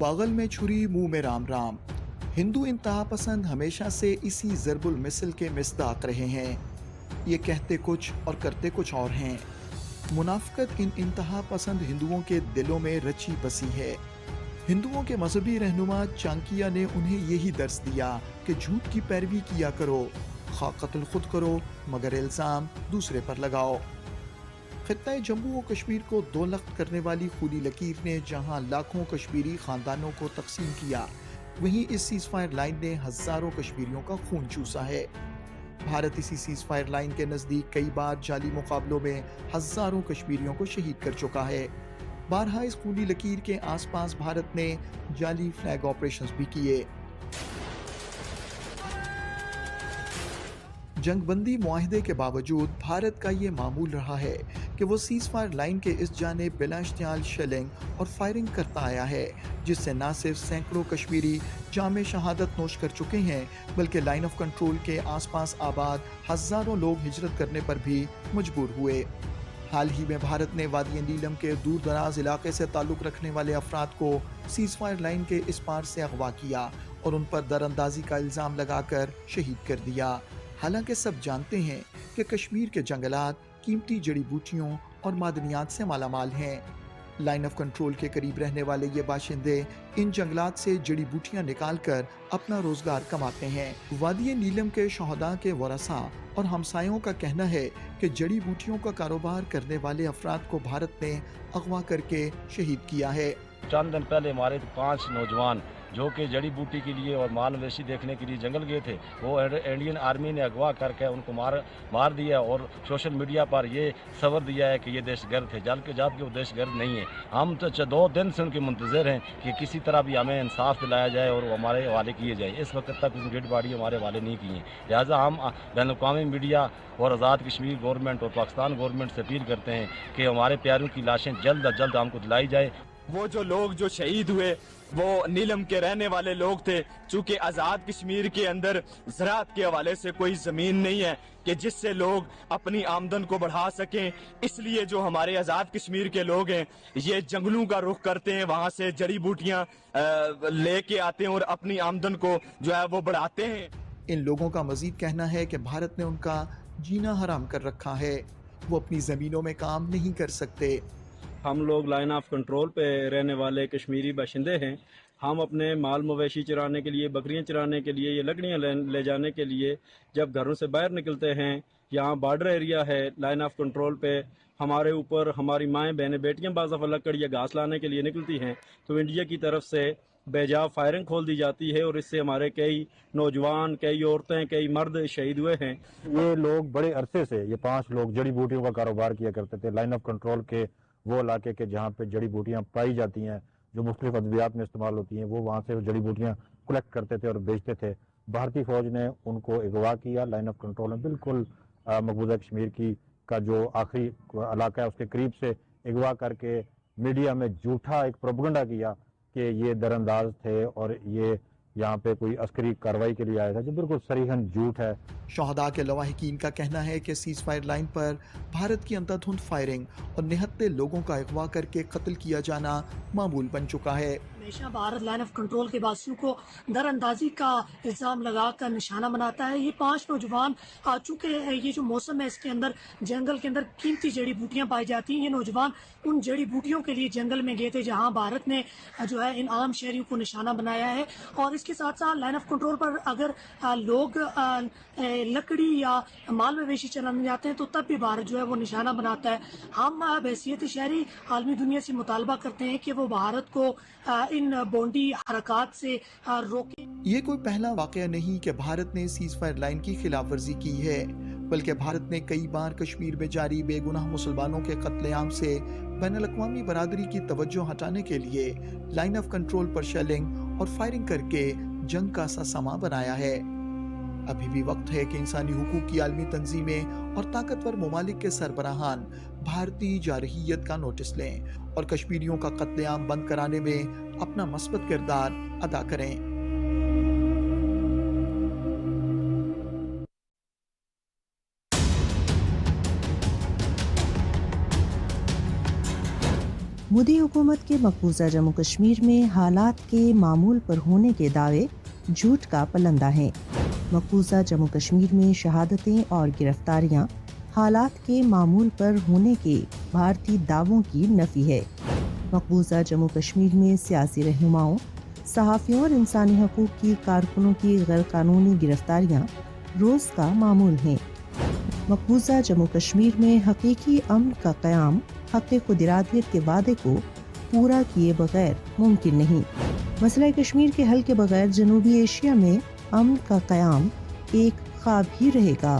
बगल में छुरी मुंह में राम राम। हिंदू इंतहा पसंद हमेशा से इसी ज़रबुल मिसल के मिस्दाक रहे हैं। ये कहते कुछ और करते कुछ और हैं। मुनाफिकत इन इंतहा पसंद हिंदुओं के दिलों में रची बसी है। हिंदुओं के मजहबी रहनुमा चाणक्य ने उन्हें यही दर्स दिया कि झूठ की पैरवी किया करो, खा कत्ल खुद करो मगर इल्ज़ाम दूसरे पर लगाओ। खित्ता जम्मू और कश्मीर को दो लख्त करने वाली खूनी लकीर ने जहां लाखों कश्मीरी खानदानों को तकसीम किया, वहीं इस सीज फायर लाइन ने हजारों कश्मीरियों का खून चूसा है। भारत इसी सीज फायर लाइन के नज़दीक कई बार जाली मुकाबलों में हजारों कश्मीरियों को शहीद कर चुका है। बारहा इस खूनी लकीर के आसपास भारत ने जाली फ्लैग ऑपरेशंस भी किए। जंगबंदी मुआहदे के बावजूद भारत का ये मामूल रहा है कि वो सीज फायर लाइन के इस जानिब बिला इश्तियाल शेलिंग और फायरिंग करता आया है, जिससे न सिर्फ सैकड़ों कश्मीरी जामे शहादत नोश कर चुके हैं, बल्कि लाइन ऑफ कंट्रोल के आसपास आबाद हजारों लोग हिजरत करने पर भी मजबूर हुए। हाल ही में भारत ने वादी नीलम के दूर दराज इलाके से ताल्लुक़ रखने वाले अफराद को सीज फायर लाइन के इस पार से अगवा किया और उन पर दरअंदाजी का इल्ज़ाम लगाकर शहीद कर दिया। हालांकि सब जानते हैं कि कश्मीर के जंगलात कीमती जड़ी बूटियों और मादनियात से मालामाल हैं। लाइन ऑफ कंट्रोल के करीब रहने वाले ये बाशिंदे इन जंगलात से जड़ी बूटियां निकाल कर अपना रोजगार कमाते हैं। वादी नीलम के शहदा के वरसा और हमसायों का कहना है कि जड़ी बूटियों का कारोबार करने वाले अफराद को भारत ने अगवा करके शहीद किया है। चंद दिन पहले हमारे 5 नौजवान जो कि जड़ी बूटी के लिए और माल मवेशी देखने के लिए जंगल गए थे, वो इंडियन आर्मी ने अगवा करके उनको मार दिया और सोशल मीडिया पर ये खबर दिया है कि ये दहशतगर्द थे, जबकि वो दहशतगर्द नहीं है। हम तो 2 दिन से उनके मुंतज़र हैं कि किसी तरह भी हमें इंसाफ दिलाया जाए और वो हमारे हवाले किए जाए। इस वक्त तक उनकी डेड बॉडी हमारे हवाले नहीं की है। लिहाजा हम बैनुल-अक़वामी मीडिया और आज़ाद कश्मीर गवर्नमेंट और पाकिस्तान गवर्नमेंट से अपील करते हैं कि हमारे प्यारों की लाशें जल्द अज जल्द हमको दिलाई जाए। वो जो लोग जो शहीद हुए वो नीलम के रहने वाले लोग थे। चूंकि आज़ाद कश्मीर के अंदर ज़राअत के हवाले से कोई ज़मीन नहीं है कि जिससे लोग अपनी आमदन को बढ़ा सकें, इसलिए जो हमारे आज़ाद कश्मीर के लोग हैं ये जंगलों का रुख करते हैं, वहाँ से जड़ी बूटियाँ लेके आते हैं और अपनी आमदन को जो है वो बढ़ाते हैं। इन लोगों का मजीद कहना है कि भारत ने उनका जीना हराम कर रखा है, वो अपनी ज़मीनों में काम नहीं कर सकते। हम लोग लाइन ऑफ कंट्रोल पे रहने वाले कश्मीरी बाशिंदे हैं। हम अपने माल मवेशी चराने के लिए, बकरियां चराने के लिए, ये लकड़ियां ले जाने के लिए जब घरों से बाहर निकलते हैं, यहाँ बॉर्डर एरिया है, लाइन ऑफ कंट्रोल पे हमारे ऊपर हमारी माएँ बहनें बेटियाँ बाज़ लकड़ या घास लाने के लिए निकलती हैं तो इंडिया की तरफ से बेजा फायरिंग खोल दी जाती है और इससे हमारे कई नौजवान, कई औरतें, कई मर्द शहीद हुए हैं। ये लोग बड़े अरसे से, ये 5 लोग जड़ी बूटियों का कारोबार किया करते थे। लाइन ऑफ कंट्रोल के वो इलाके के जहाँ पे जड़ी बूटियाँ पाई जाती हैं, जो मुख्तलिफ अद्वियात में इस्तेमाल होती हैं, वो वहाँ से जड़ी बूटियाँ कलेक्ट करते थे और बेचते थे। भारतीय फौज ने उनको अगवा किया। लाइन ऑफ कंट्रोल में बिल्कुल मकबूजा कश्मीर का जो आखिरी इलाका है उसके करीब से अगवा करके मीडिया में झूठा एक प्रोपगेंडा किया कि ये दरअंदाज थे और ये यहाँ पे कोई अस्करी कार्रवाई के लिए आया था, जो बिल्कुल सरीहन झूठ है। शहदा के लवाहिकीन का कहना है कि सीज फायर लाइन पर भारत की अंधाधुंध फायरिंग और निहत्ते लोगों का अगवा करके कत्ल किया जाना मामूल बन चुका है। हमेशा भारत लाइन ऑफ कंट्रोल के वासियों को दरअंदाजी का इल्ज़ाम लगाकर निशाना बनाता है। ये 5 नौजवान आ चुके हैं। ये जो मौसम है इसके अंदर जंगल के अंदर कीमती जड़ी बूटियां पाई जाती हैं। ये नौजवान उन जड़ी बूटियों के लिए जंगल में गए थे जहां भारत ने जो है इन आम शहरियों को निशाना बनाया है। और इसके साथ साथ लाइन ऑफ कंट्रोल पर अगर लोग लकड़ी या माल मवेशी चलाने जाते हैं तो तब भी भारत जो है वो निशाना बनाता है। हम बहैसियत शहरी आलमी दुनिया से मुतालबा करते हैं कि वो भारत को इन बोंडी हरकत से रोके। ये कोई पहला वाकया नहीं कि भारत ने सीज फायर लाइन की खिलाफ वर्जी की है, बल्कि भारत ने कई बार कश्मीर में जारी बेगुनाह मुसलमानों के कत्लेआम से बैनुल-अक़वामी बरादरी की तवज्जो हटाने के लिए लाइन ऑफ कंट्रोल पर शेलिंग और फायरिंग करके जंग का सा समा बनाया है। अभी भी वक्त है कि इंसानी हुकूक की आलमी तंजीमें और ताकतवर ममालिक के सरबराहान भारतीय जारहियत का नोटिस लें और कश्मीरियों का कत्लेआम बंद कराने में अपना मस्बत किरदार अदा करें। मोदी हुकूमत के मकबूजा जम्मू कश्मीर में हालात के मामूल पर होने के दावे झूठ का पलंदा हैं। मकबूजा जम्मू कश्मीर में शहादतें और गिरफ्तारियां हालात के मामूल पर होने के भारतीय दावों की नफी है। मकबूजा जम्मू कश्मीर में सियासी रहनुमाओं, सहाफ़ियों और इंसानी हकूक़ की कारकुनों की गैर कानूनी गिरफ्तारियां रोज़ का मामूल हैं। मकबूजा जम्मू कश्मीर में हकीकी अमन का क़याम हक़ खुद इरादियत के वादे को पूरा किए बगैर मुमकिन नहीं। मसला कश्मीर के हल के बगैर जनूबी एशिया में अमन का क़याम एक ख्वाब ही रहेगा।